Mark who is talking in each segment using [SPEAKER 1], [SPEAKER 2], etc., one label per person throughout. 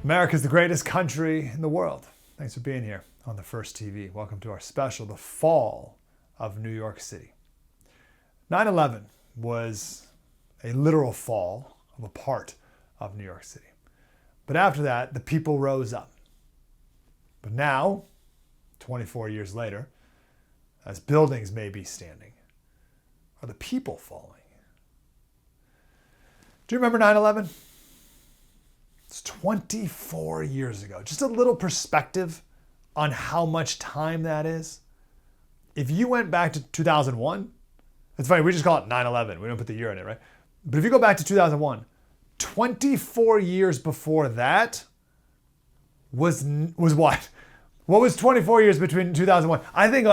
[SPEAKER 1] America's the greatest country in the world. Thanks for being here on The First TV. Welcome to our special, The Fall of New York City. 9/11 was a literal fall of a part of New York City. But after that, the people rose up. But now, 24 years later, as buildings may be standing, are the people falling? Do you remember 9/11? It's 24 years ago. Just a little perspective on how much time that is. If you went back to 2001, it's funny, we just call it 9/11. We don't put the year in it, right? But if you go back to 2001, 24 years before that was what? What was 24 years between 2001? I think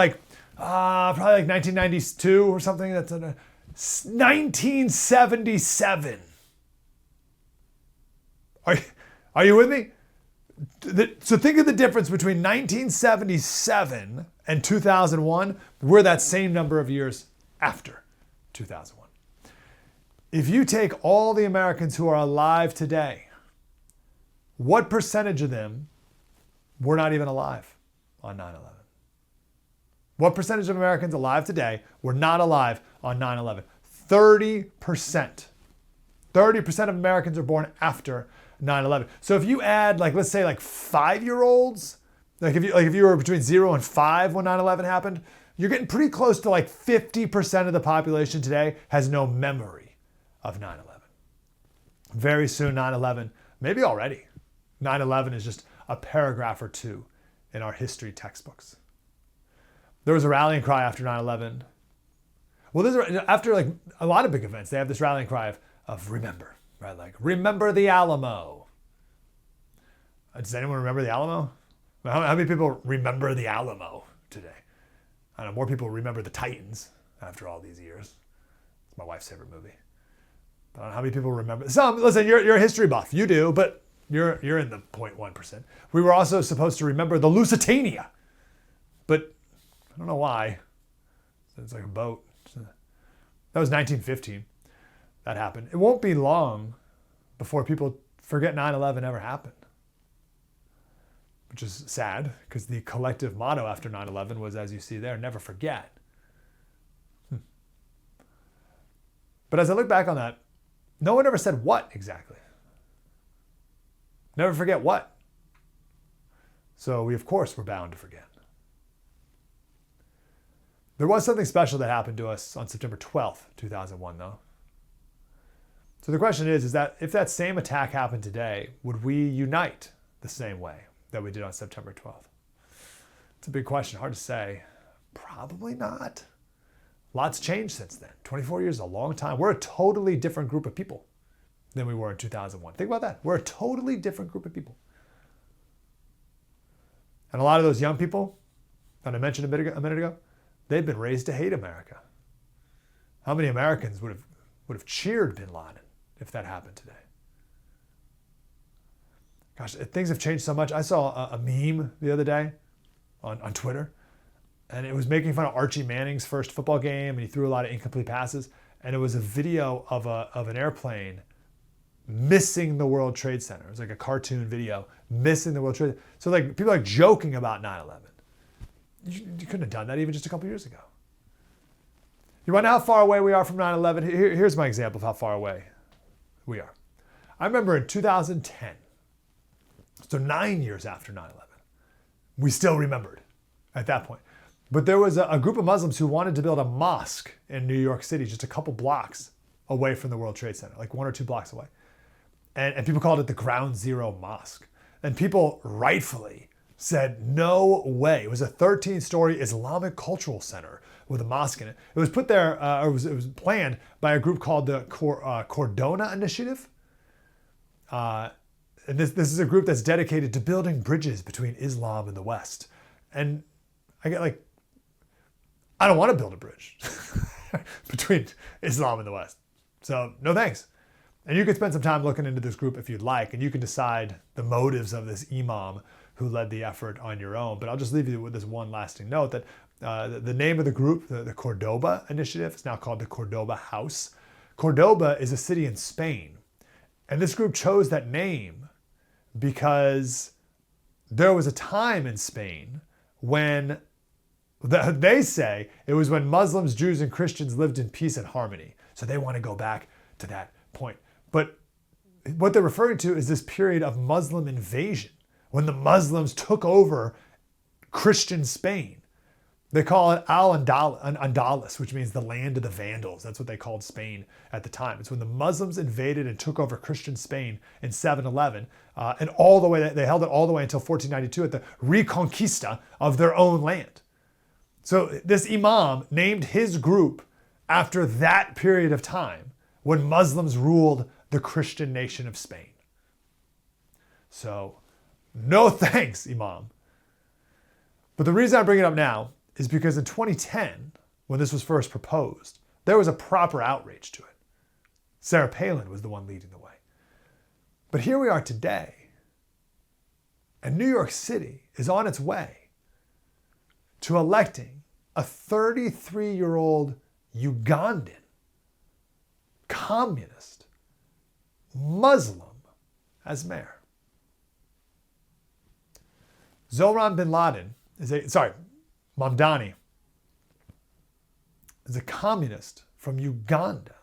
[SPEAKER 1] probably like 1992 or something. That's 1977. Are you with me? So think of the difference between 1977 and 2001. We're that same number of years after 2001. If you take all the Americans who are alive today, what percentage of them were not even alive on 9/11? What percentage of Americans alive today were not alive on 9/11? 30%. 30% of Americans are born after 9/11. So if you add let's say 5-year-olds, if you were between 0 and 5 when 9/11 happened, you're getting pretty close to 50% of the population today has no memory of 9/11. Very soon 9/11, maybe already, 9/11 is just a paragraph or two in our history textbooks. There was a rallying cry after 9/11. Well, after a lot of big events, they have this rallying cry of remember, right? Remember the Alamo. Does anyone remember the Alamo? How many people remember the Alamo today? I know more people remember the Titans after all these years. It's my wife's favorite movie. But I don't know how many people remember. Some, listen, you're a history buff. You do, but you're in the 0.1%. We were also supposed to remember the Lusitania, but I don't know why. It's like a boat. That was 1915. That happened. It won't be long before people forget 9/11 ever happened, which is sad because the collective motto after 9/11 was, as you see there, never forget. But as I look back on that, no one ever said what exactly. Never forget what. So we, of course, were bound to forget. There was something special that happened to us on September 12th, 2001, though. So the question is that if that same attack happened today, would we unite the same way that we did on September 12th? It's a big question, hard to say. Probably not. Lots changed since then. 24 years is a long time. We're a totally different group of people than we were in 2001. Think about that. We're a totally different group of people. And a lot of those young people that I mentioned a minute ago, they've been raised to hate America. How many Americans would have cheered bin Laden if that happened today? Gosh, things have changed so much. I saw a meme the other day on Twitter, and it was making fun of Archie Manning's first football game, and he threw a lot of incomplete passes, and it was a video of an airplane missing the World Trade Center. It was like a cartoon video missing the World Trade Center. So people are joking about 9/11. You couldn't have done that even just a couple years ago. You want to know how far away we are from 9/11? Here's my example of how far away we are. I remember in 2010, so 9 years after 9/11, we still remembered at that point. But there was a group of Muslims who wanted to build a mosque in New York City, just a couple blocks away from the World Trade Center, like 1 or 2 blocks away. And people called it the Ground Zero Mosque. And people rightfully said, no way. It was a 13-story Islamic cultural center with a mosque in it. It was put there, it was planned by a group called the Cordona Initiative. And this is a group that's dedicated to building bridges between Islam and the West. And I get I don't want to build a bridge between Islam and the West. So no thanks. And you can spend some time looking into this group if you'd like, and you can decide the motives of this imam who led the effort on your own. But I'll just leave you with this one lasting note that the name of the group, the Cordoba Initiative, is now called the Cordoba House. Cordoba is a city in Spain. And this group chose that name because there was a time in Spain when they say it was when Muslims, Jews, and Christians lived in peace and harmony. So they want to go back to that point. But what they're referring to is this period of Muslim invasion, when the Muslims took over Christian Spain. They call it Al-Andalus, which means the land of the Vandals. That's what they called Spain at the time. It's when the Muslims invaded and took over Christian Spain in 711, and all the way, they held it all the way until 1492 at the Reconquista of their own land. So this imam named his group after that period of time when Muslims ruled the Christian nation of Spain. So no thanks, imam. But the reason I bring it up now is because in 2010, when this was first proposed, there was a proper outrage to it. Sarah Palin was the one leading the way. But here we are today, and New York City is on its way to electing a 33-year-old Ugandan, communist, Muslim as mayor. Zohran Mamdani is a communist from Uganda.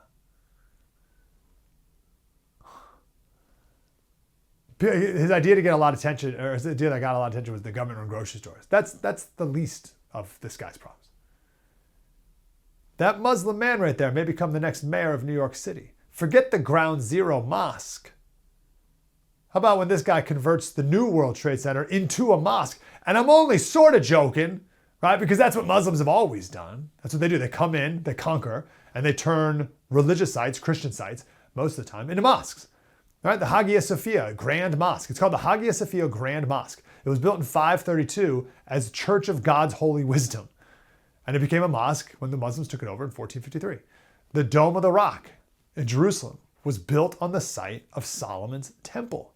[SPEAKER 1] His idea to get a lot of attention, or his idea that got a lot of attention, was the government-run grocery stores. That's the least of this guy's problems. That Muslim man right there may become the next mayor of New York City. Forget the Ground Zero mosque. How about when this guy converts the new World Trade Center into a mosque? And I'm only sort of joking, right? Because that's what Muslims have always done. That's what they do. They come in, they conquer, and they turn religious sites, Christian sites, most of the time, into mosques. Right? The Hagia Sophia Grand Mosque. It's called the Hagia Sophia Grand Mosque. It was built in 532 as Church of God's Holy Wisdom. And it became a mosque when the Muslims took it over in 1453. The Dome of the Rock in Jerusalem was built on the site of Solomon's temple.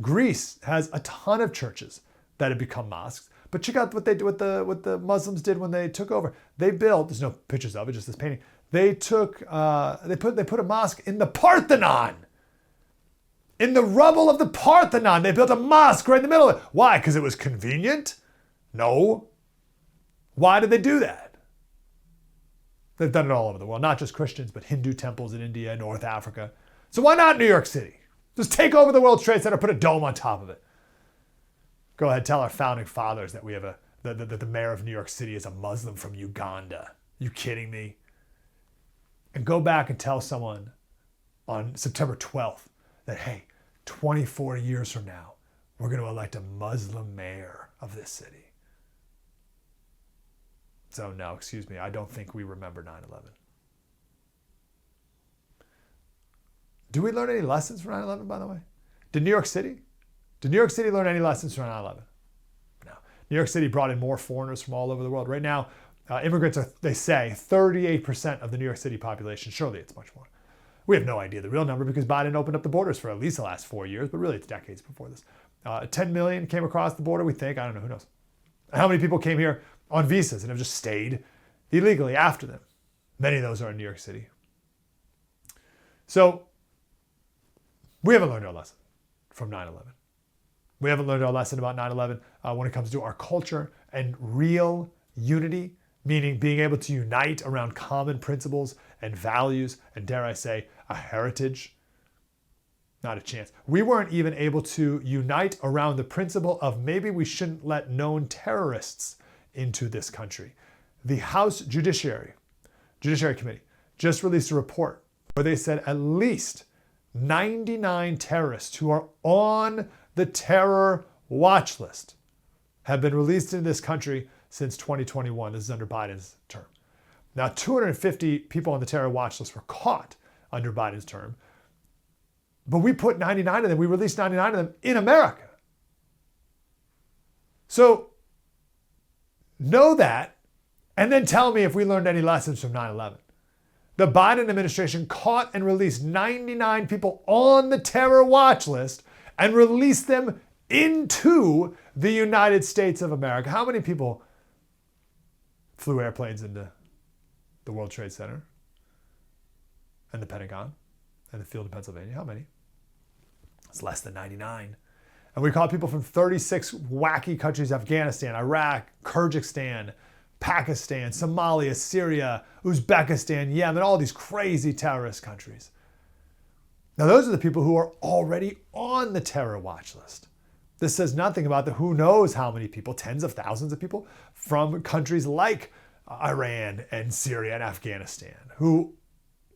[SPEAKER 1] Greece has a ton of churches that have become mosques. But check out what the Muslims did when they took over. They built, there's no pictures of it, just this painting. They put a mosque in the Parthenon. In the rubble of the Parthenon, they built a mosque right in the middle of it. Why? Because it was convenient? No. Why did they do that? They've done it all over the world, not just Christians, but Hindu temples in India, North Africa. So why not New York City? Just take over the World Trade Center, put a dome on top of it. Go ahead, tell our founding fathers that we have the mayor of New York City is a Muslim from Uganda. You kidding me? And go back and tell someone on September 12th that, hey, 24 years from now, we're going to elect a Muslim mayor of this city. So no, excuse me, I don't think we remember 9/11. Do we learn any lessons from 9/11, by the way? Did New York City learn any lessons from 9/11? No. New York City brought in more foreigners from all over the world. Right now, immigrants are, they say, 38% of the New York City population. Surely it's much more. We have no idea the real number because Biden opened up the borders for at least the last 4 years, but really it's decades before this. 10 million came across the border, we think. I don't know, who knows? How many people came here on visas and have just stayed illegally after them? Many of those are in New York City. So we haven't learned our lesson from 9/11. We haven't learned our lesson about 9/11 when it comes to our culture and real unity, meaning being able to unite around common principles and values, and dare I say, a heritage. Not a chance. We weren't even able to unite around the principle of maybe we shouldn't let known terrorists into this country. The House Judiciary Committee just released a report where they said at least 99 terrorists who are on the terror watch list have been released into this country since 2021. This is under Biden's term. Now, 250 people on the terror watch list were caught under Biden's term, but we put 99 of them, we released 99 of them in America. So, know that, and then tell me if we learned any lessons from 9/11. The Biden administration caught and released 99 people on the terror watch list and released them into the United States of America. How many people flew airplanes into the World Trade Center and the Pentagon and the field in Pennsylvania? How many? It's less than 99. And we caught people from 36 wacky countries: Afghanistan, Iraq, Kyrgyzstan, Pakistan, Somalia, Syria, Uzbekistan, Yemen, all these crazy terrorist countries. Now, those are the people who are already on the terror watch list. This says nothing about the who knows how many people, tens of thousands of people from countries like Iran and Syria and Afghanistan who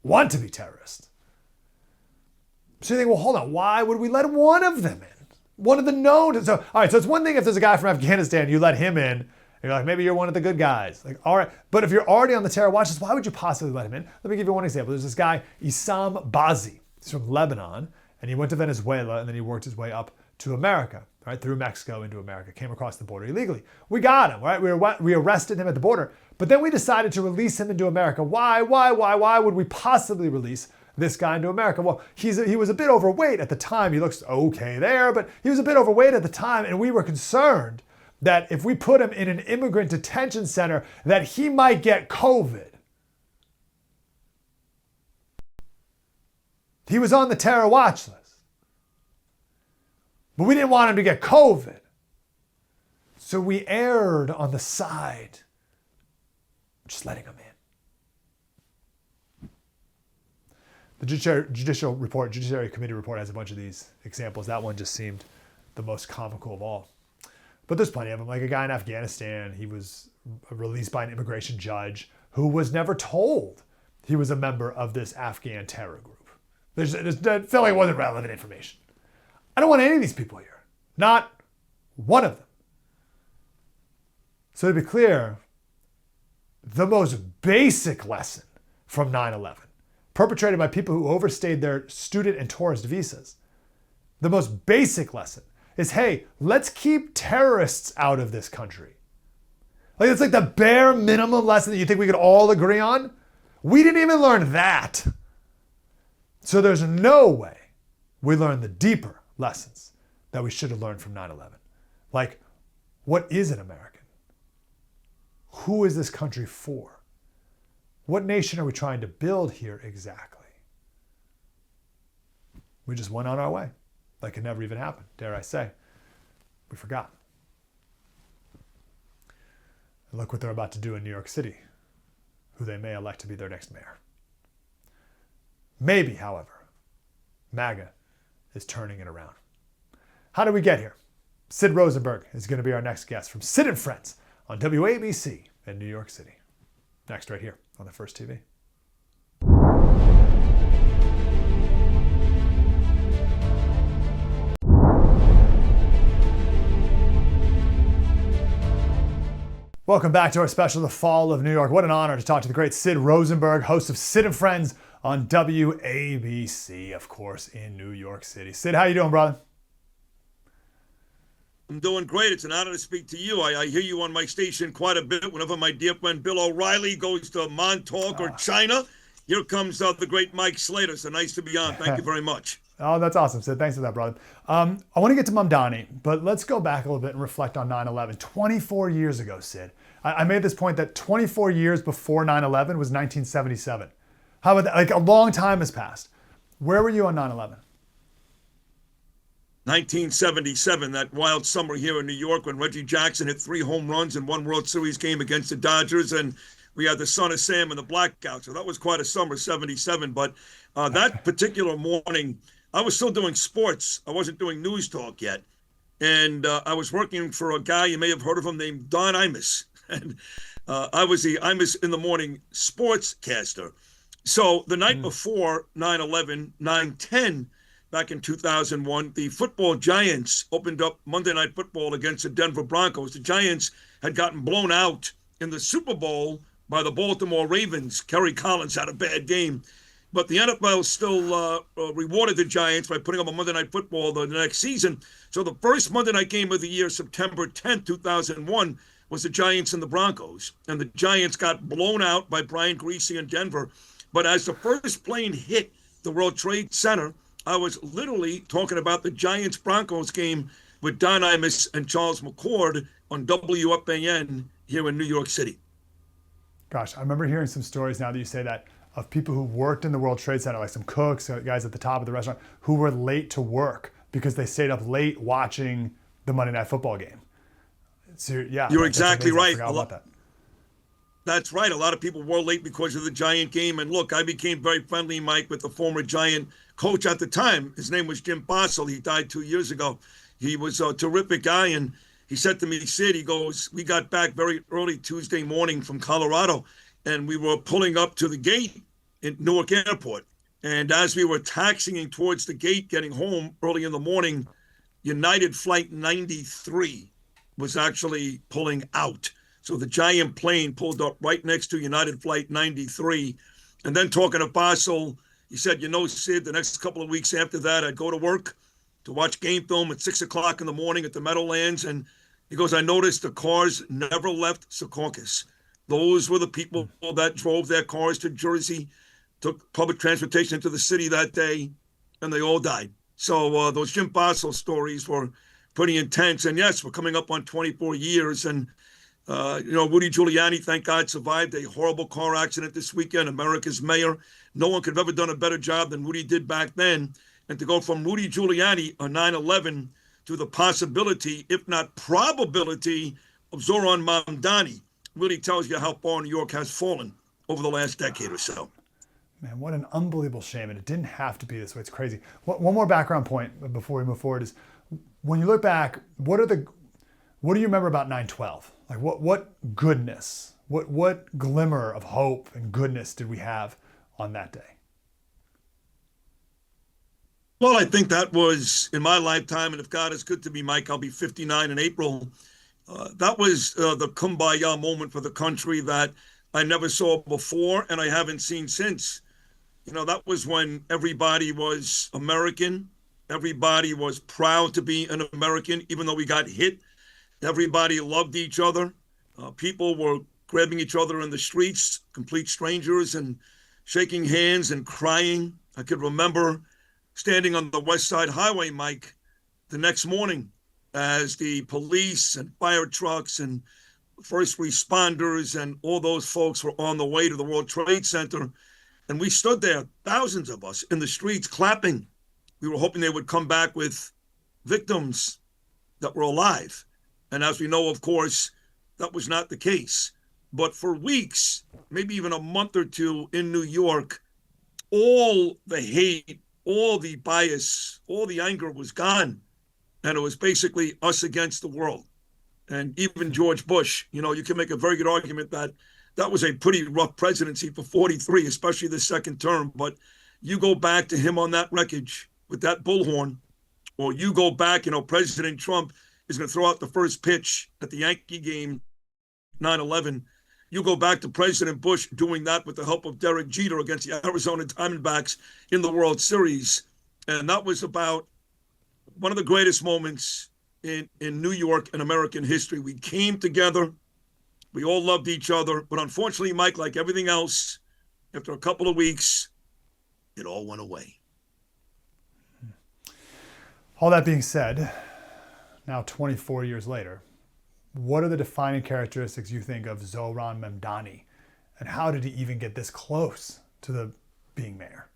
[SPEAKER 1] want to be terrorists. So you think, well, hold on, why would we let one of them in? One of the known. So, all right, so it's one thing if there's a guy from Afghanistan, you let him in, and you're like, maybe you're one of the good guys. Like, all right, but if you're already on the terror watch list, why would you possibly let him in? Let me give you one example. There's this guy, Issam Bazi. He's from Lebanon, and he went to Venezuela, and then he worked his way up to America, right, through Mexico into America, came across the border illegally. We got him, right? We arrested him at the border, but then we decided to release him into America. Why would we possibly release this guy into America? Well, he was a bit overweight at the time. He looks okay there, but he was a bit overweight at the time, and we were concerned that if we put him in an immigrant detention center, that he might get COVID. He was on the terror watch list. But we didn't want him to get COVID. So we erred on the side of just letting him in. The Judiciary Committee report has a bunch of these examples. That one just seemed the most comical of all. But there's plenty of them. Like a guy in Afghanistan, he was released by an immigration judge who was never told he was a member of this Afghan terror group. That felt like it wasn't relevant information. I don't want any of these people here. Not one of them. So to be clear, the most basic lesson from 9/11, perpetrated by people who overstayed their student and tourist visas, the most basic lesson is, hey, let's keep terrorists out of this country. Like, it's like the bare minimum lesson that you think we could all agree on. We didn't even learn that. So there's no way we learned the deeper lessons that we should have learned from 9/11. Like, what is an American? Who is this country for? What nation are we trying to build here exactly? We just went on our way. Like it never even happened, dare I say. We forgot. And look what they're about to do in New York City, who they may elect to be their next mayor. Maybe, however, MAGA is turning it around. How did we get here? Sid Rosenberg is going to be our next guest from Sid and Friends on WABC in New York City. Next, right here on the First TV. Welcome back to our special, The Fall of New York. What an honor to talk to the great Sid Rosenberg, host of Sid and Friends on WABC, of course, in New York City. Sid, how you doing, brother?
[SPEAKER 2] I'm doing great. It's an honor to speak to you. I hear you on my station quite a bit. Whenever my dear friend Bill O'Reilly goes to Montauk or China, here comes the great Mike Slater. So nice to be on. Thank you very much.
[SPEAKER 1] Oh, that's awesome, Sid. Thanks for that, brother. I want to get to Mamdani, but let's go back a little bit and reflect on 9/11. 24 years ago, Sid. I made this point that 24 years before 9/11 was 1977. How about that? Like, a long time has passed. Where were you on 9/11?
[SPEAKER 2] 1977, that wild summer here in New York when Reggie Jackson hit 3 home runs in one World Series game against the Dodgers, and we had the Son of Sam and the blackout. So that was quite a summer, 77. But that particular morning, I was still doing sports. I wasn't doing news talk yet. And I was working for a guy, you may have heard of him, named Don Imus. And I was the Imus in the Morning sportscaster. So the night before 9/11, 9/10, back in 2001, the football Giants opened up Monday Night Football against the Denver Broncos. The Giants had gotten blown out in the Super Bowl by the Baltimore Ravens. Kerry Collins had a bad game. But the NFL still rewarded the Giants by putting up a Monday Night Football the next season. So the first Monday night game of the year, September 10th, 2001, was the Giants and the Broncos. And the Giants got blown out by Brian Griese in Denver. But as the first plane hit the World Trade Center, I was literally talking about the Giants-Broncos game with Don Imus and Charles McCord on WFAN here in New York City.
[SPEAKER 1] Gosh, I remember hearing some stories now that you say that of people who worked in the World Trade Center, like some cooks, guys at the top of the restaurant, who were late to work because they stayed up late watching the Monday Night Football game. So, yeah,
[SPEAKER 2] You're
[SPEAKER 1] that's
[SPEAKER 2] exactly
[SPEAKER 1] amazing. I
[SPEAKER 2] right.
[SPEAKER 1] forgot about that.
[SPEAKER 2] That's right. A lot of people were late because of the Giant game. And look, I became very friendly, Mike, with the former Giant coach at the time. His name was Jim Bossel. He died 2 years ago. He was a terrific guy. And he said to me, Sid, he goes, we got back very early Tuesday morning from Colorado, and we were pulling up to the gate in Newark Airport. And as we were taxiing towards the gate, getting home early in the morning, United Flight 93 was actually pulling out. So the Giant plane pulled up right next to United Flight 93. And then talking to Bossel, he said, Sid, the next couple of weeks after that, I'd go to work to watch game film at 6 o'clock in the morning at the Meadowlands. And he goes, I noticed the cars never left Secaucus. Those were the people that drove their cars to Jersey, took public transportation into the city that day, and they all died. So those Jim Bossel stories were pretty intense. And yes, we're coming up on 24 years. And, Rudy Giuliani, thank God, survived a horrible car accident this weekend, America's mayor. No one could have ever done a better job than Rudy did back then. And to go from Rudy Giuliani on 9/11 to the possibility, if not probability, of Zohran Mamdani really tells you how far New York has fallen over the last decade or so.
[SPEAKER 1] Man, what an unbelievable shame. And it didn't have to be this way. It's crazy. One more background point before we move forward is, when you look back, what do you remember about 9/12? Like what goodness, what glimmer of hope and goodness did we have on that day?
[SPEAKER 2] Well, I think that was in my lifetime, and if God is good to me, Mike, I'll be 59 in April. That was the kumbaya moment for the country that I never saw before, and I haven't seen since. That was when everybody was American. Everybody was proud to be an American, even though we got hit. Everybody loved each other. People were grabbing each other in the streets, complete strangers, and shaking hands and crying. I could remember standing on the West Side Highway, Mike, the next morning as the police and fire trucks and first responders and all those folks were on the way to the World Trade Center. And we stood there, thousands of us, in the streets clapping. We were hoping they would come back with victims that were alive. And as we know, of course, that was not the case. But for weeks, maybe even a month or two in New York, all the hate, all the bias, all the anger was gone. And it was basically us against the world. And even George Bush, you can make a very good argument that that was a pretty rough presidency for 43, especially the second term. But you go back to him on that wreckage with that bullhorn, or you go back, President Trump is going to throw out the first pitch at the Yankee game, 9/11. You go back to President Bush doing that with the help of Derek Jeter against the Arizona Diamondbacks in the World Series. And that was about one of the greatest moments in New York and American history. We came together. We all loved each other. But unfortunately, Mike, like everything else, after a couple of weeks, it all went away.
[SPEAKER 1] All that being said, now 24 years later, what are the defining characteristics you think of Zohran Mamdani? And how did he even get this close to being mayor?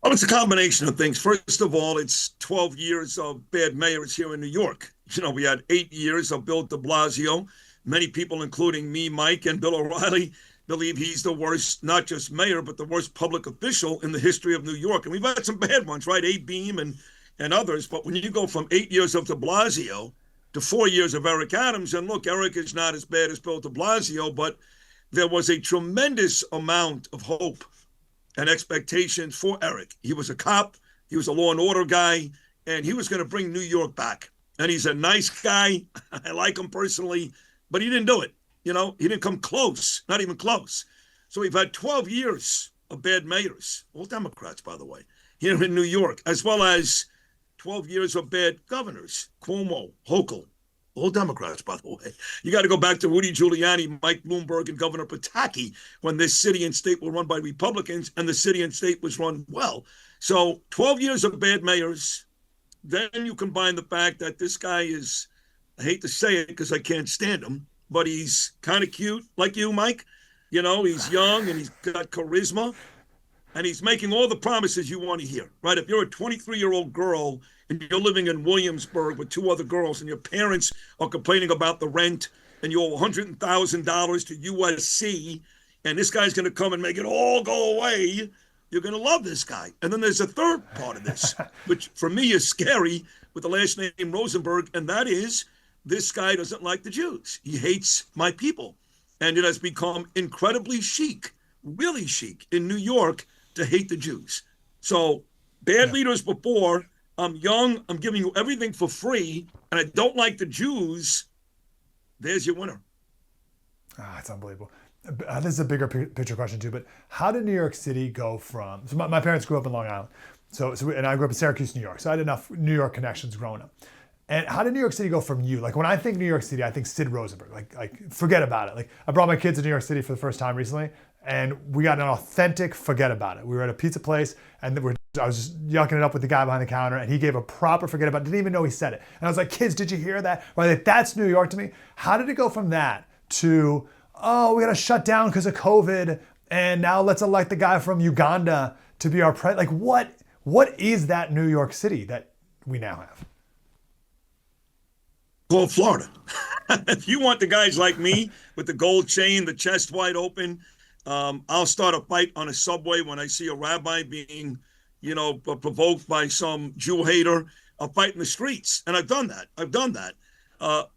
[SPEAKER 2] Well, it's a combination of things. First of all, it's 12 years of bad mayors here in New York. We had 8 years of Bill de Blasio. Many people, including me, Mike, and Bill O'Reilly, believe he's the worst, not just mayor, but the worst public official in the history of New York. And we've had some bad ones, right? Abe Beam and others. But when you go from 8 years of de Blasio to 4 years of Eric Adams, and look, Eric is not as bad as Bill de Blasio, but there was a tremendous amount of hope and expectations for Eric. He was a cop, he was a law and order guy, and he was going to bring New York back. And he's a nice guy. I like him personally, but he didn't do it. He didn't come close, not even close. So we've had 12 years of bad mayors, all Democrats, by the way, here in New York, as well as 12 years of bad governors, Cuomo, Hochul, all Democrats, by the way. You got to go back to Rudy Giuliani, Mike Bloomberg, and Governor Pataki when this city and state were run by Republicans and the city and state was run well. So 12 years of bad mayors. Then you combine the fact that this guy is, I hate to say it because I can't stand him, but he's kind of cute, like you, Mike. He's young and he's got charisma. and he's making all the promises you want to hear, right? If you're a 23-year-old girl and you're living in Williamsburg with two other girls and your parents are complaining about the rent and you owe $100,000 to USC, and this guy's going to come and make it all go away, you're going to love this guy. And then there's a third part of this, which for me is scary with the last name Rosenberg, and that is this guy doesn't like the Jews. He hates my people. And it has become incredibly chic, really chic in New York to hate the Jews. So bad leaders before, I'm young, I'm giving you everything for free, and I don't like the Jews. There's your winner.
[SPEAKER 1] It's unbelievable. This is a bigger picture question too, but how did New York City go from, so my parents grew up in Long Island, and I grew up in Syracuse, New York, so I had enough New York connections growing up. And how did New York City go from you? Like when I think New York City, I think Sid Rosenberg, like forget about it. Like I brought my kids to New York City for the first time recently, and we got an authentic forget about it. We were at a pizza place, and I was just yucking it up with the guy behind the counter, and he gave a proper forget about it. Didn't even know he said it. And I was like, kids, did you hear that? Like, that's New York to me. How did it go from that to, oh, we got to shut down because of COVID, and now let's elect the guy from Uganda to be our president? Like, what is that New York City that we now have?
[SPEAKER 2] Call Florida. If you want the guys like me with the gold chain, the chest wide open, I'll start a fight on a subway when I see a rabbi being, provoked by some Jew hater. I'll fight in the streets, and I've done that.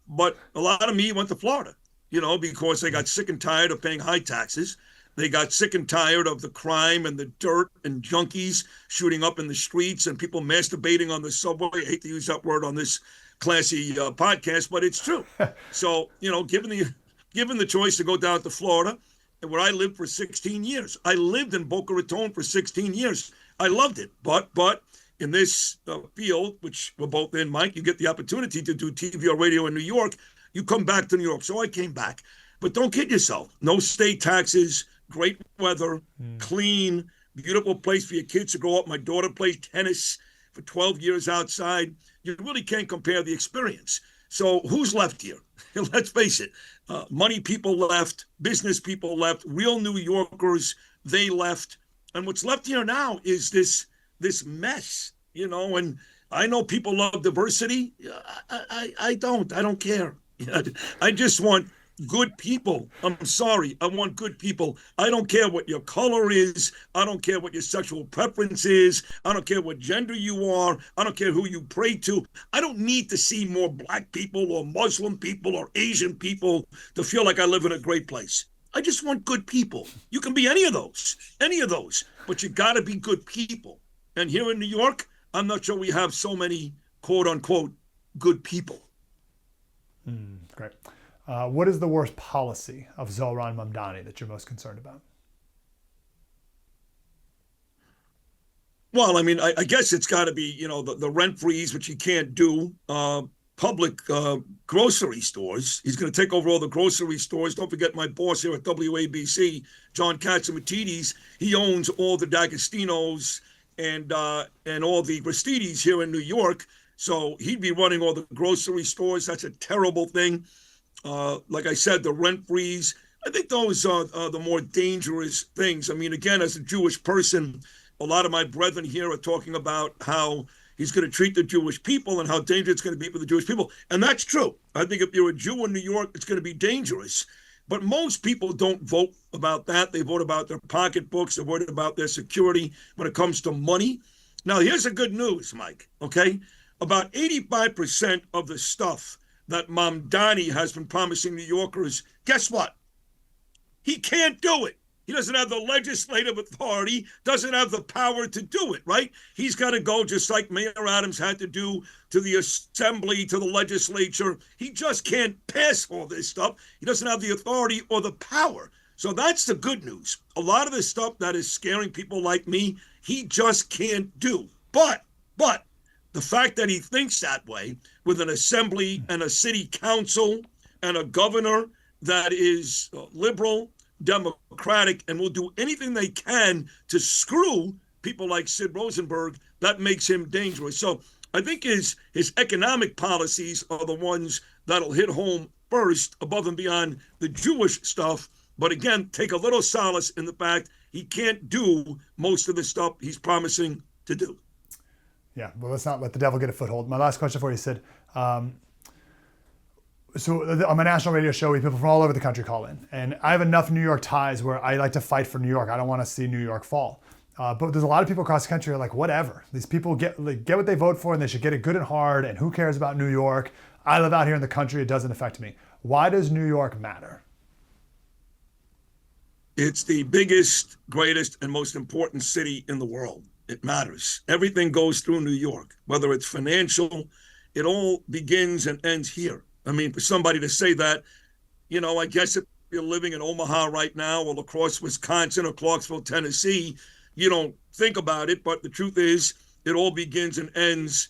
[SPEAKER 2] But a lot of me went to Florida, because they got sick and tired of paying high taxes. They got sick and tired of the crime and the dirt and junkies shooting up in the streets and people masturbating on the subway. I hate to use that word on this classy podcast, but it's true. So, given the choice to go down to Florida, where I lived for 16 years, I lived in Boca Raton for 16 years. I loved it. But in this field, which we're both in, Mike, you get the opportunity to do TV or radio in New York. You come back to New York. So I came back. But don't kid yourself. No state taxes, great weather, clean, beautiful place for your kids to grow up. My daughter played tennis for 12 years outside. You really can't compare the experience. So who's left here? Let's face it. Money people left, business people left, real New Yorkers, they left. And what's left here now is this mess, and I know people love diversity. I don't care. I just want good people. I'm sorry. I want good people. I don't care what your color is. I don't care what your sexual preference is. I don't care what gender you are. I don't care who you pray to. I don't need to see more black people or Muslim people or Asian people to feel like I live in a great place. I just want good people. You can be any of those, but you got to be good people. And here in New York, I'm not sure we have so many quote unquote good people.
[SPEAKER 1] Great. What is the worst policy of Zohran Mamdani that you're most concerned about?
[SPEAKER 2] Well, I guess it's got to be, the rent freeze, which he can't do. Public grocery stores. He's going to take over all the grocery stores. Don't forget my boss here at WABC, John Catsimatidis. He owns all the D'Agostinos and all the Ristidis here in New York. So he'd be running all the grocery stores. That's a terrible thing. Like I said, the rent freeze, I think those are the more dangerous things. Again, as a Jewish person, a lot of my brethren here are talking about how he's going to treat the Jewish people and how dangerous it's going to be for the Jewish people. And that's true. I think if you're a Jew in New York, it's going to be dangerous. But most people don't vote about that. They vote about their pocketbooks. They vote about their security when it comes to money. Now, here's the good news, Mike, okay? About 85% of the stuff that Mamdani has been promising New Yorkers, guess what? He can't do it. He doesn't have the legislative authority, doesn't have the power to do it, right? He's got to go just like Mayor Adams had to do to the assembly, to the legislature. He just can't pass all this stuff. He doesn't have the authority or the power. So that's the good news. A lot of the stuff that is scaring people like me, he just can't do. But the fact that he thinks that way with an assembly and a city council and a governor that is liberal, democratic, and will do anything they can to screw people like Sid Rosenberg, that makes him dangerous. So I think his economic policies are the ones that'll hit home first, above and beyond the Jewish stuff. But again, take a little solace in the fact he can't do most of the stuff he's promising to do.
[SPEAKER 1] Yeah, well, let's not let the devil get a foothold. My last question for you, Sid. So on my national radio show, we have people from all over the country call in. And I have enough New York ties where I like to fight for New York. I don't want to see New York fall. But there's a lot of people across the country who are like, whatever. These people get what they vote for, and they should get it good and hard, and who cares about New York? I live out here in the country. It doesn't affect me. Why does New York matter?
[SPEAKER 2] It's the biggest, greatest, and most important city in the world. It matters. Everything goes through New York, whether it's financial. It all begins and ends here. I mean, for somebody to say that, I guess if you're living in Omaha right now or La Crosse, Wisconsin, or Clarksville, Tennessee, you don't think about it. But the truth is, it all begins and ends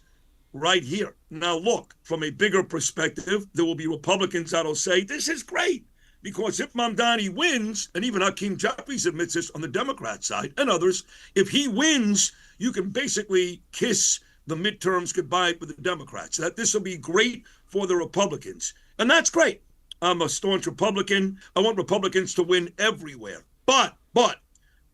[SPEAKER 2] right here. Now, look, from a bigger perspective, there will be Republicans that'll say, this is great. Because if Mamdani wins, and even Hakeem Jeffries admits this on the Democrat side and others, if he wins, you can basically kiss the midterms goodbye for the Democrats. That this will be great for the Republicans. And that's great. I'm a staunch Republican. I want Republicans to win everywhere. But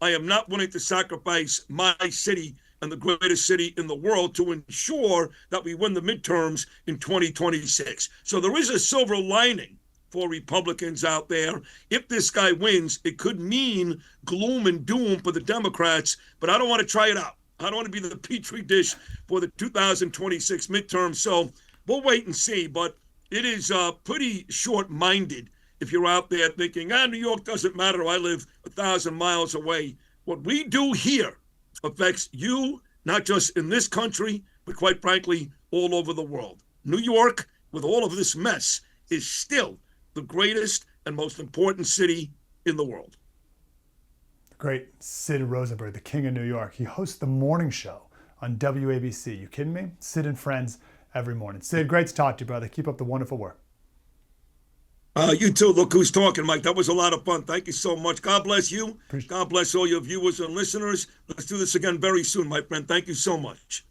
[SPEAKER 2] I am not willing to sacrifice my city and the greatest city in the world to ensure that we win the midterms in 2026. So there is a silver lining for Republicans out there. If this guy wins, it could mean gloom and doom for the Democrats, but I don't want to try it out. I don't want to be the petri dish for the 2026 midterm. So we'll wait and see, but it is pretty short-minded if you're out there thinking, New York doesn't matter. I live 1,000 miles away. What we do here affects you, not just in this country, but quite frankly, all over the world. New York, with all of this mess, is still the greatest and most important city in the world.
[SPEAKER 1] Great Sid Rosenberg, the king of New York. He hosts the morning show on WABC. You kidding me? Sid and Friends every morning. Sid, great to talk to you, brother. Keep up the wonderful work.
[SPEAKER 2] You too. Look who's talking, Mike. That was a lot of fun. Thank you so much. God bless you. God bless all your viewers and listeners. Let's do this again very soon, my friend. Thank you so much.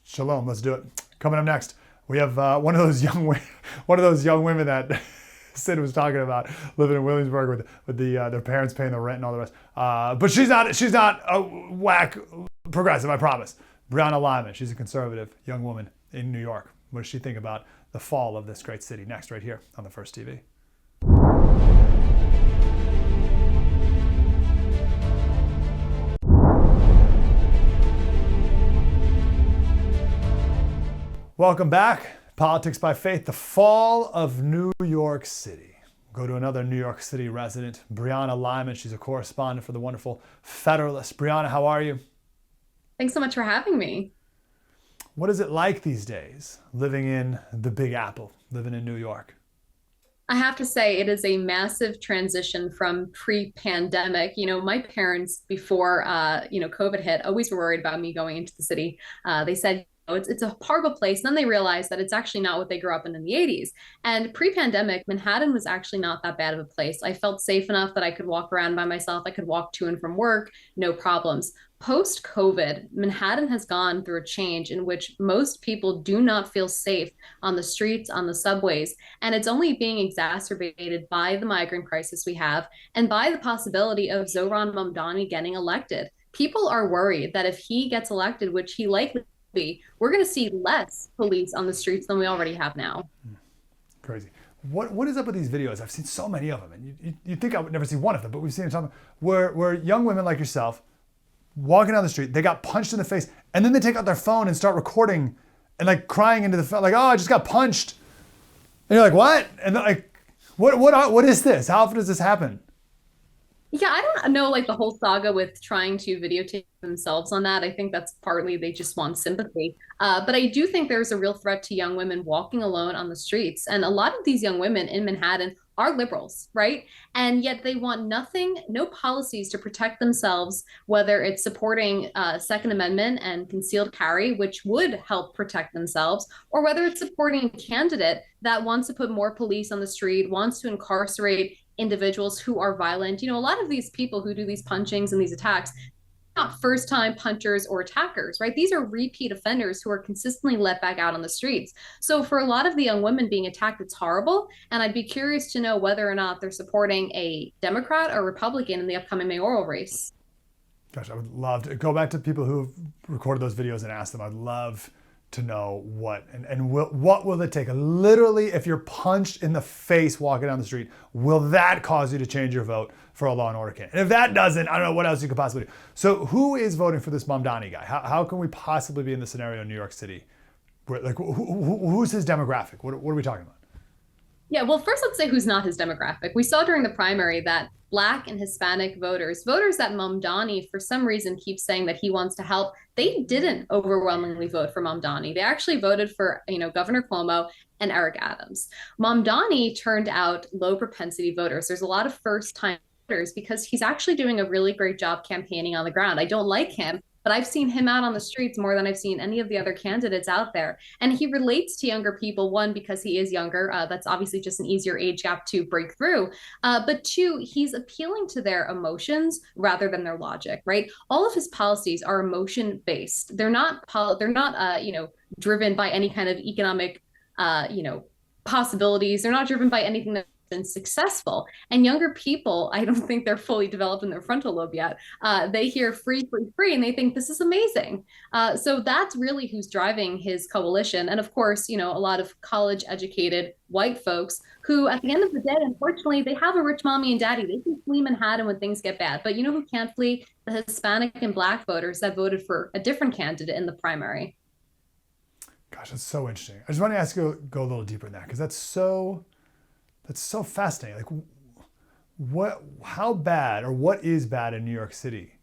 [SPEAKER 1] Shalom. Let's do it. Coming up next, we have one of those young women that Sid was talking about, living in Williamsburg with their parents paying the rent and all the rest. But she's not a whack progressive, I promise. Brianna Lyman, she's a conservative young woman in New York. What does she think about the fall of this great city? Next, right here on the First TV. Welcome back. Politics by Faith, the fall of New York City. Go to another New York City resident, Brianna Lyman. She's a correspondent for the wonderful Federalist. Brianna, how are you?
[SPEAKER 3] Thanks so much for having me.
[SPEAKER 1] What is it like these days, living in the Big Apple, living in New York?
[SPEAKER 3] I have to say it is a massive transition from pre-pandemic. My parents before, COVID hit, always were worried about me going into the city. They said, it's a horrible place. And then they realized that it's actually not what they grew up in the 80s. And pre-pandemic, Manhattan was actually not that bad of a place. I felt safe enough that I could walk around by myself. I could walk to and from work, no problems. Post-COVID, Manhattan has gone through a change in which most people do not feel safe on the streets, on the subways. And it's only being exacerbated by the migrant crisis we have and by the possibility of Zohran Mamdani getting elected. People are worried that if he gets elected, which he likely be, we're going to see less police on the streets than we already have now.
[SPEAKER 1] Crazy. What is up with these videos? I've seen so many of them, and you think I would never see one of them, but we've seen some where young women like yourself walking down the street, they got punched in the face, and then they take out their phone and start recording and like crying into the phone, like, oh, I just got punched. And you're like, what? And they're like, what is this? How often does this happen?
[SPEAKER 3] Yeah, I don't know the whole saga with trying to videotape themselves on that. I think that's partly they just want sympathy. But I do think there's a real threat to young women walking alone on the streets. And a lot of these young women in Manhattan are liberals, right? And yet they want nothing, no policies to protect themselves, whether it's supporting Second Amendment and concealed carry, which would help protect themselves, or whether it's supporting a candidate that wants to put more police on the street, wants to incarcerate individuals who are violent. A lot of these people who do these punchings and these attacks, not first-time punchers or attackers, right? These are repeat offenders who are consistently let back out on the streets. So for a lot of the young women being attacked, it's horrible. And I'd be curious to know whether or not they're supporting a Democrat or Republican in the upcoming mayoral race.
[SPEAKER 1] Gosh, I would love to go back to people who have recorded those videos and ask them. I'd love to know what what will it take? Literally, if you're punched in the face walking down the street, will that cause you to change your vote for a law and order candidate? And if that doesn't, I don't know what else you could possibly do. So who is voting for this Mamdani guy? How can we possibly be in the scenario in New York City where, like, who's his demographic? What are we talking about?
[SPEAKER 3] Yeah, well, first let's say who's not his demographic. We saw during the primary that Black and Hispanic voters that Mamdani for some reason keeps saying that he wants to help, they didn't overwhelmingly vote for Mamdani. They actually voted for, Governor Cuomo and Eric Adams. Mamdani turned out low propensity voters. There's a lot of first time voters because he's actually doing a really great job campaigning on the ground. I don't like him, but I've seen him out on the streets more than I've seen any of the other candidates out there. And he relates to younger people, one, because he is younger. That's obviously just an easier age gap to break through. But two, he's appealing to their emotions rather than their logic, right? All of his policies are emotion based. They're not driven by any kind of economic, possibilities. They're not driven by anything that successful. And younger people, I don't think they're fully developed in their frontal lobe yet. They hear free, free, free, and they think this is amazing. So that's really who's driving his coalition. And of course, a lot of college educated white folks who at the end of the day, unfortunately, they have a rich mommy and daddy. They can flee Manhattan when things get bad. But you know who can't flee? The Hispanic and Black voters that voted for a different candidate in the primary.
[SPEAKER 1] Gosh, that's so interesting. I just want to ask you, go a little deeper in that, because that's so fascinating. Like, how bad, or what is bad in New York City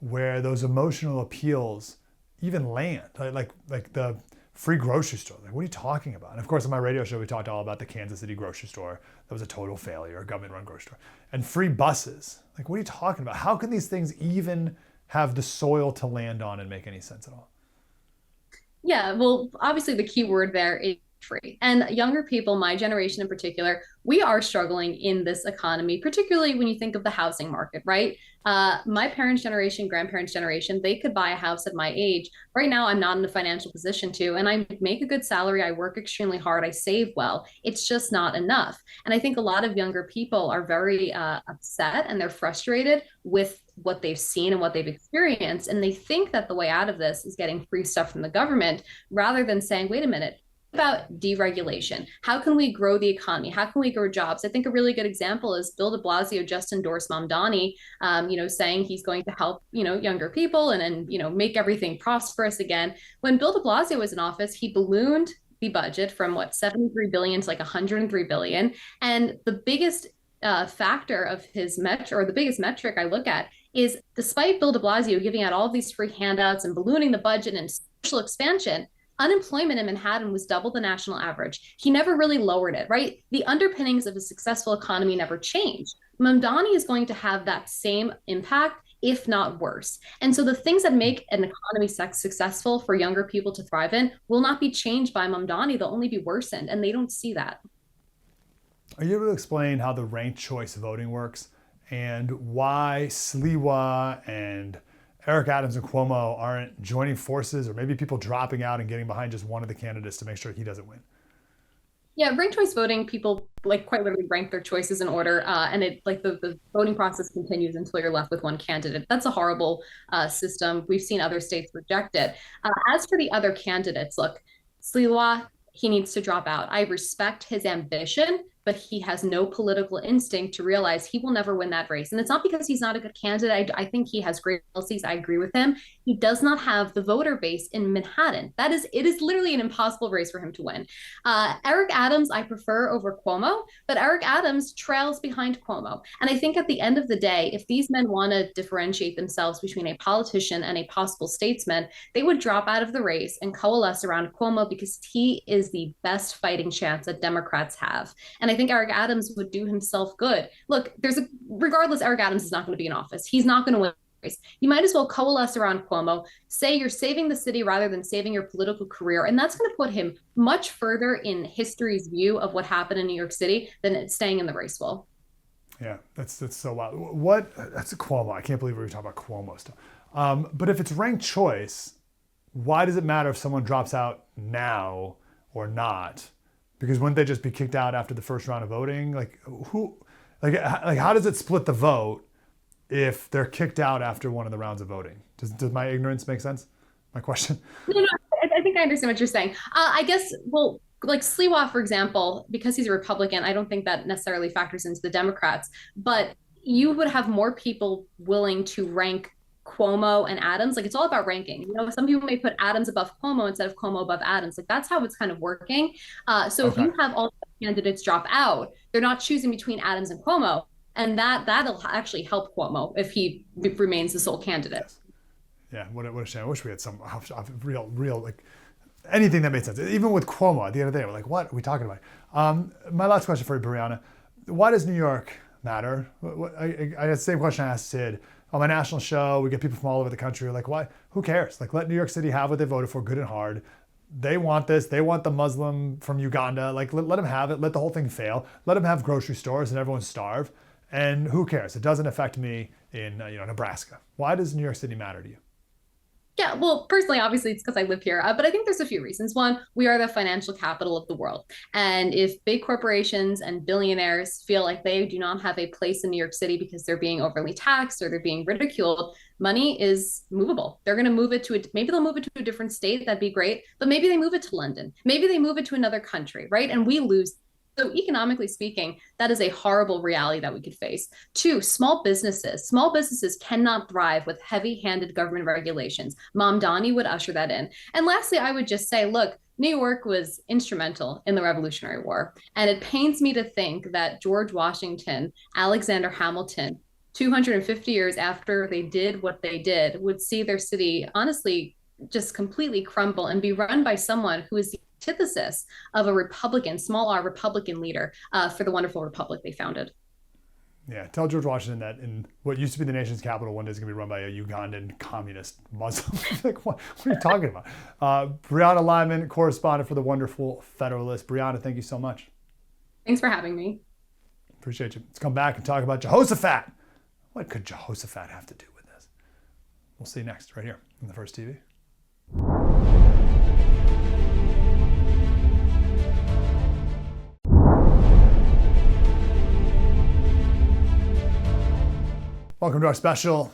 [SPEAKER 1] where those emotional appeals even land? Like the free grocery store. Like, what are you talking about? And of course, on my radio show, we talked all about the Kansas City grocery store. That was a total failure, a government-run grocery store. And free buses. Like, what are you talking about? How can these things even have the soil to land on and make any sense at all?
[SPEAKER 3] Yeah, well, obviously the key word there is free. And younger people, my generation in particular, we are struggling in this economy, particularly when you think of the housing market, right? My parents' generation, grandparents' generation, they could buy a house at my age. Right now, I'm not in a financial position to, and I make a good salary. I work extremely hard. I save well. It's just not enough. And I think a lot of younger people are very upset and they're frustrated with what they've seen and what they've experienced. And they think that the way out of this is getting free stuff from the government rather than saying, wait a minute, about deregulation. How can we grow the economy? How can we grow jobs? I think a really good example is Bill de Blasio just endorsed Mamdani, saying he's going to help, younger people and make everything prosperous again. When Bill de Blasio was in office, he ballooned the budget from 73 billion to like 103 billion. And the biggest factor of his the biggest metric I look at is despite Bill de Blasio giving out all of these free handouts and ballooning the budget and social expansion, unemployment in Manhattan was double the national average. He never really lowered it, right? The underpinnings of a successful economy never changed. Mamdani is going to have that same impact, if not worse. And so the things that make an economy successful for younger people to thrive in will not be changed by Mamdani. They'll only be worsened, and they don't see that.
[SPEAKER 1] Are you able to explain how the ranked choice voting works and why Sliwa and Eric Adams and Cuomo aren't joining forces, or maybe people dropping out and getting behind just one of the candidates to make sure he doesn't win?
[SPEAKER 3] Yeah, ranked choice voting, people quite literally rank their choices in order, and it the voting process continues until you're left with one candidate. That's a horrible system. We've seen other states reject it. As for the other candidates, look, Sliwa, he needs to drop out. I respect his ambition, but he has no political instinct to realize he will never win that race. And it's not because he's not a good candidate. I think he has great policies. I agree with him. He does not have the voter base in Manhattan. It is literally an impossible race for him to win. Eric Adams, I prefer over Cuomo, but Eric Adams trails behind Cuomo. And I think at the end of the day, if these men want to differentiate themselves between a politician and a possible statesman, they would drop out of the race and coalesce around Cuomo because he is the best fighting chance that Democrats have. And I think Eric Adams would do himself good. Look, regardless, Eric Adams is not going to be in office. He's not going to win the race. You might as well coalesce around Cuomo, say you're saving the city rather than saving your political career. And that's going to put him much further in history's view of what happened in New York City than staying in the race will.
[SPEAKER 1] Yeah, that's so wild. That's a Cuomo. I can't believe we were talking about Cuomo stuff. But if it's ranked choice, why does it matter if someone drops out now or not? Because wouldn't they just be kicked out after the first round of voting? How does it split the vote if they're kicked out after one of the rounds of voting? Does my ignorance make sense? My question?
[SPEAKER 3] No, I think I understand what you're saying. I guess, well, like Sliwa, for example, because he's a Republican, I don't think that necessarily factors into the Democrats, but you would have more people willing to rank Cuomo and Adams. Like it's all about ranking. You know, some people may put Adams above Cuomo instead of Cuomo above Adams. Like that's how it's kind of working. So if
[SPEAKER 1] Okay.
[SPEAKER 3] you have all the candidates drop out, they're not choosing between Adams and Cuomo. And that'll actually help Cuomo if he remains the sole candidate.
[SPEAKER 1] Yes. Yeah, what a shame. I wish we had some real, like, anything that made sense. Even with Cuomo, at the end of the day, we're like, what are we talking about? My last question for you, Brianna. Why does New York matter? I had the same question I asked Sid. On my national show, we get people from all over the country. Like, why? Who cares? Like, let New York City have what they voted for, good and hard. They want this. They want the Muslim from Uganda. Like, let them have it. Let the whole thing fail. Let them have grocery stores and everyone starve. And who cares? It doesn't affect me in Nebraska. Why does New York City matter to you?
[SPEAKER 3] Yeah, well, personally, obviously, it's because I live here. But I think there's a few reasons. One, we are the financial capital of the world. And if big corporations and billionaires feel like they do not have a place in New York City because they're being overly taxed or they're being ridiculed, money is movable. They're going to move it to maybe they'll move it to a different state. That'd be great. But maybe they move it to London. Maybe they move it to another country, right? And we lose. So economically speaking, that is a horrible reality that we could face. Two, small businesses. Small businesses cannot thrive with heavy-handed government regulations. Mamdani would usher that in. And lastly, I would just say, look, New York was instrumental in the Revolutionary War. And it pains me to think that George Washington, Alexander Hamilton, 250 years after they did what they did, would see their city honestly just completely crumble and be run by someone who is the antithesis of a Republican, small r Republican leader for the wonderful republic they founded.
[SPEAKER 1] Yeah, tell George Washington that in what used to be the nation's capital one day is going to be run by a Ugandan communist Muslim. Like, what are you talking about? Brianna Lyman, correspondent for the wonderful Federalist. Brianna, thank you so much.
[SPEAKER 3] Thanks for having me.
[SPEAKER 1] Appreciate you. Let's come back and talk about Jehoshaphat. What could Jehoshaphat have to do with this? We'll see you next, right here on the First TV. Welcome to our special,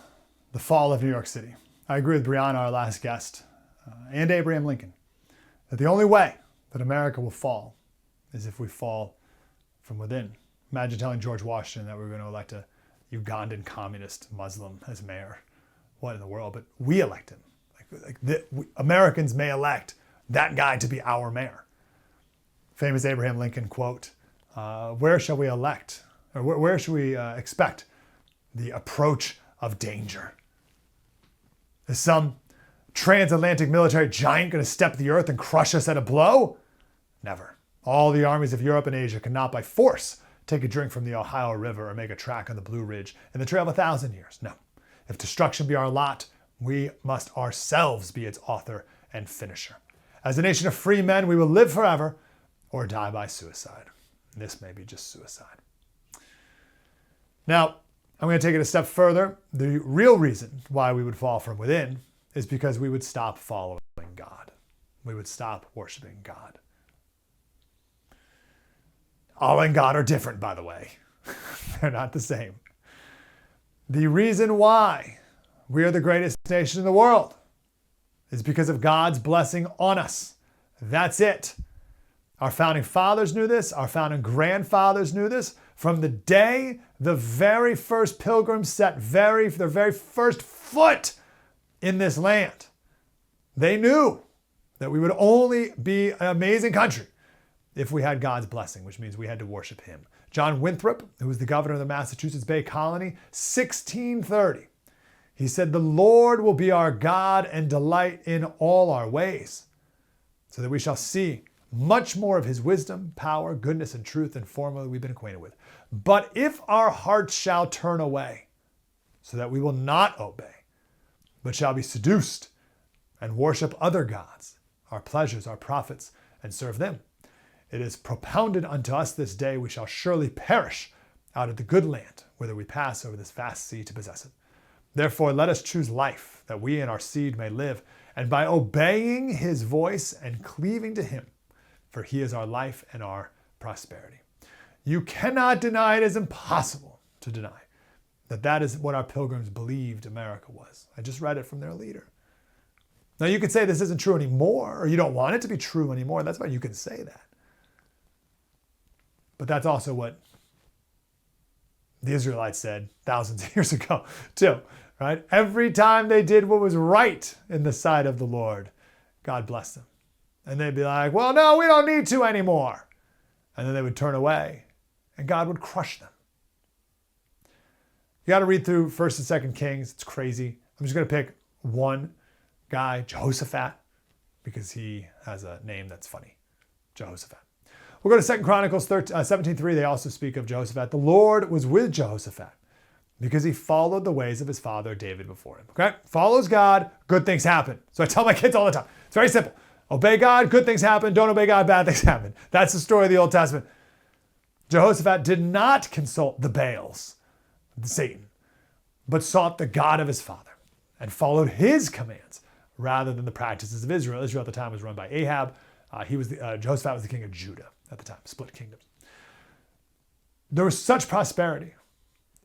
[SPEAKER 1] The Fall of New York City. I agree with Brianna, our last guest, and Abraham Lincoln, that the only way that America will fall is if we fall from within. Imagine telling George Washington that we were going to elect a Ugandan communist Muslim as mayor. What in the world? But we elect him. Americans may elect that guy to be our mayor. Famous Abraham Lincoln quote, where shall we elect, or where should we expect the approach of danger? Is some transatlantic military giant going to step the earth and crush us at a blow? Never. All the armies of Europe and Asia cannot by force take a drink from the Ohio River or make a track on the Blue Ridge in the Trail of 1,000 Years. No. If destruction be our lot, we must ourselves be its author and finisher. As a nation of free men, we will live forever or die by suicide. This may be just suicide. Now, I'm going to take it a step further. The real reason why we would fall from within is because we would stop following God. We would stop worshiping God. Allah and God are different, by the way. They're not the same. The reason why we are the greatest nation in the world is because of God's blessing on us. That's it. Our founding fathers knew this. Our founding grandfathers knew this. From the day the very first pilgrims set their very first foot in this land, they knew that we would only be an amazing country if we had God's blessing, which means we had to worship him. John Winthrop, who was the governor of the Massachusetts Bay Colony, 1630, he said, "The Lord will be our God and delight in all our ways, so that we shall see much more of his wisdom, power, goodness, and truth than formerly we've been acquainted with. But if our hearts shall turn away, so that we will not obey, but shall be seduced and worship other gods, our pleasures, our profits, and serve them, it is propounded unto us this day we shall surely perish out of the good land, whither we pass over this vast sea to possess it. Therefore let us choose life, that we and our seed may live, and by obeying his voice and cleaving to him, for he is our life and our prosperity." You cannot deny, it is impossible to deny, that is what our pilgrims believed America was. I just read it from their leader. Now you could say this isn't true anymore, or you don't want it to be true anymore. That's why you can say that. But that's also what the Israelites said thousands of years ago too, right? Every time they did what was right in the sight of the Lord, God blessed them. And they'd be like, well, no, we don't need to anymore. And then they would turn away and God would crush them. You got to read through 1st and 2nd Kings. It's crazy. I'm just going to pick one guy, Jehoshaphat, because he has a name that's funny. Jehoshaphat. We'll go to 2 Chronicles 17:3. They also speak of Jehoshaphat. The Lord was with Jehoshaphat because he followed the ways of his father David before him. Okay? Follows God, good things happen. So I tell my kids all the time. It's very simple. Obey God, good things happen. Don't obey God, bad things happen. That's the story of the Old Testament. Jehoshaphat did not consult the Baals, Satan, but sought the God of his father and followed his commands rather than the practices of Israel. Israel at the time was run by Ahab. Jehoshaphat was the king of Judah at the time, split kingdoms. There was such prosperity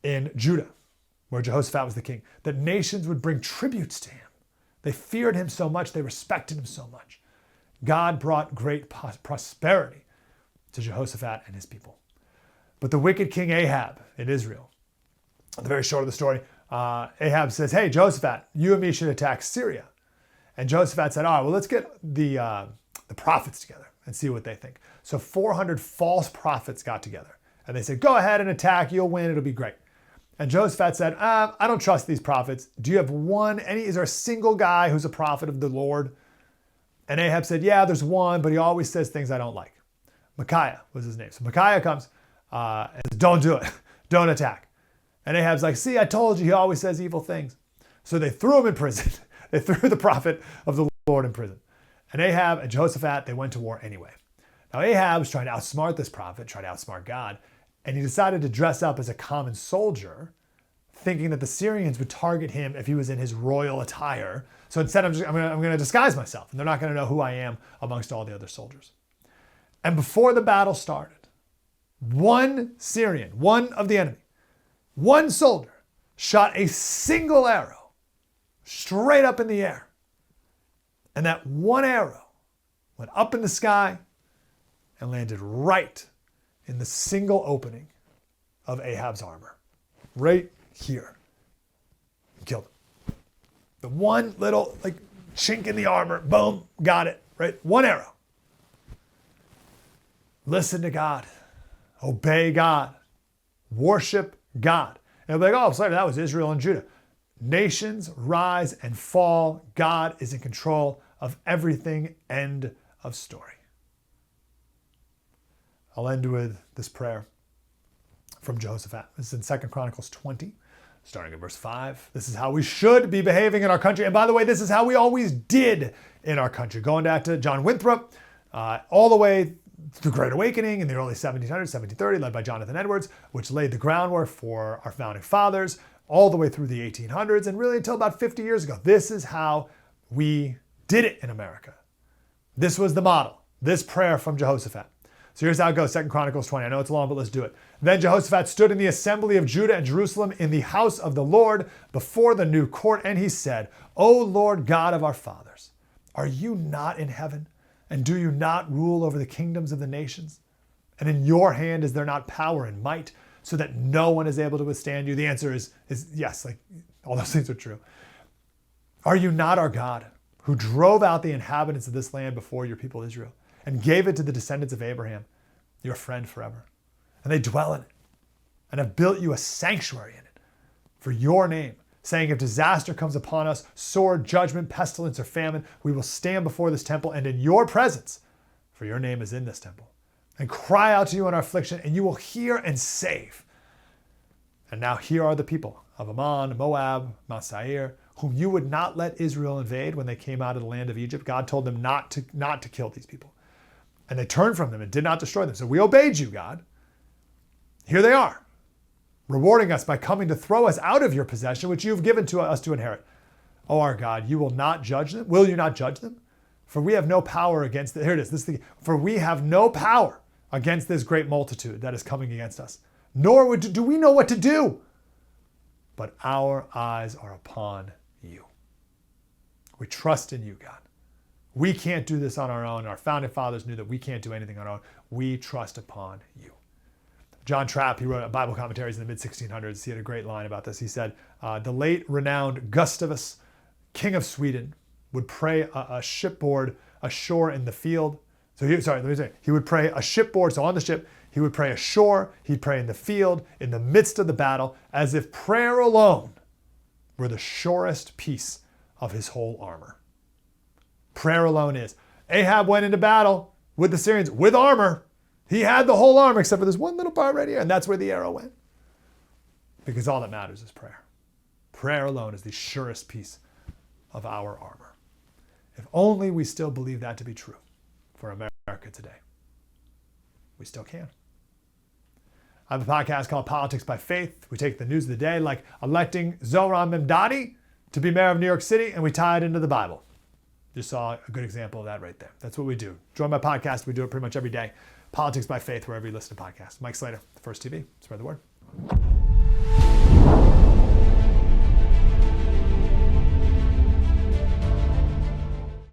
[SPEAKER 1] in Judah, where Jehoshaphat was the king, that nations would bring tributes to him. They feared him so much, they respected him so much. God brought great prosperity to Jehoshaphat and his people. But the wicked king Ahab in Israel, at the very short of the story, Ahab says, hey, Jehoshaphat, you and me should attack Syria. And Jehoshaphat said, all right, well, let's get the prophets together and see what they think. So 400 false prophets got together. And they said, go ahead and attack. You'll win. It'll be great. And Jehoshaphat said, I don't trust these prophets. Do you have is there a single guy who's a prophet of the Lord? And Ahab said, yeah, there's one, but he always says things I don't like. Micaiah was his name. So Micaiah comes and says, don't do it. Don't attack. And Ahab's like, see, I told you, he always says evil things. So they threw him in prison. They threw the prophet of the Lord in prison. And Ahab and Jehoshaphat, they went to war anyway. Now Ahab was trying to outsmart this prophet, trying to outsmart God, and he decided to dress up as a common soldier, thinking that the Syrians would target him if he was in his royal attire. So instead, I'm going to disguise myself, and they're not going to know who I am amongst all the other soldiers. And before the battle started, one Syrian, one of the enemy, one soldier, shot a single arrow straight up in the air. And that one arrow went up in the sky and landed right in the single opening of Ahab's armor. Right here. And killed him. The one little chink in the armor, boom, got it. Right? One arrow. Listen to God. Obey God. Worship God. And they'll be like, oh, Slater, that was Israel and Judah. Nations rise and fall. God is in control of everything. End of story. I'll end with this prayer from Jehoshaphat. This is in 2 Chronicles 20, starting at verse 5. This is how we should be behaving in our country. And by the way, this is how we always did in our country. Going back to John Winthrop, all the way to the Great Awakening in the early 1700s, 1730, led by Jonathan Edwards, which laid the groundwork for our founding fathers, all the way through the 1800s, and really until about 50 years ago. This is how we did it in America. This was the model. This prayer from Jehoshaphat. So here's how it goes, 2 Chronicles 20. I know it's long, but let's do it. Then Jehoshaphat stood in the assembly of Judah and Jerusalem in the house of the Lord before the new court, and he said, O Lord God of our fathers, are you not in heaven? And do you not rule over the kingdoms of the nations? And in your hand is there not power and might, so that no one is able to withstand you? The answer is yes, all those things are true. Are you not our God, who drove out the inhabitants of this land before your people Israel, and gave it to the descendants of Abraham, your friend forever? And they dwell in it, and have built you a sanctuary in it for your name, saying, if disaster comes upon us, sword, judgment, pestilence, or famine, we will stand before this temple and in your presence, for your name is in this temple, and cry out to you in our affliction, and you will hear and save. And now here are the people of Ammon, Moab, Mount Seir, whom you would not let Israel invade when they came out of the land of Egypt. God told them not to kill these people. And they turned from them and did not destroy them. So we obeyed you, God. Here they are, rewarding us by coming to throw us out of your possession, which you've given to us to inherit. O our God, you will not judge them. Will you not judge them? For we have no power against it. Here it is. For we have no power against this great multitude that is coming against us. Nor do we know what to do. but our eyes are upon you. We trust in you, God. We can't do this on our own. Our founding fathers knew that we can't do anything on our own. We trust upon you. John Trapp, he wrote Bible commentaries in the mid-1600s. He had a great line about this. He said, the late renowned Gustavus, King of Sweden, would pray a shipboard ashore in the field. So he would pray a shipboard, so on the ship, he would pray ashore, he'd pray in the field, in the midst of the battle, as if prayer alone were the surest piece of his whole armor. Prayer alone is. Ahab went into battle with the Syrians with armor. He had the whole armor except for this one little part right here, and that's where the arrow went. Because all that matters is prayer. Prayer alone is the surest piece of our armor. If only we still believe that to be true for America today. We still can. I have a podcast called Politics by Faith. We take the news of the day, like electing Zohran Mamdani to be mayor of New York City, and we tie it into the Bible. Just saw a good example of that right there. That's what we do. Join my podcast. We do it pretty much every day. Politics by Faith, wherever you listen to podcasts. Mike Slater, First TV. Spread the word.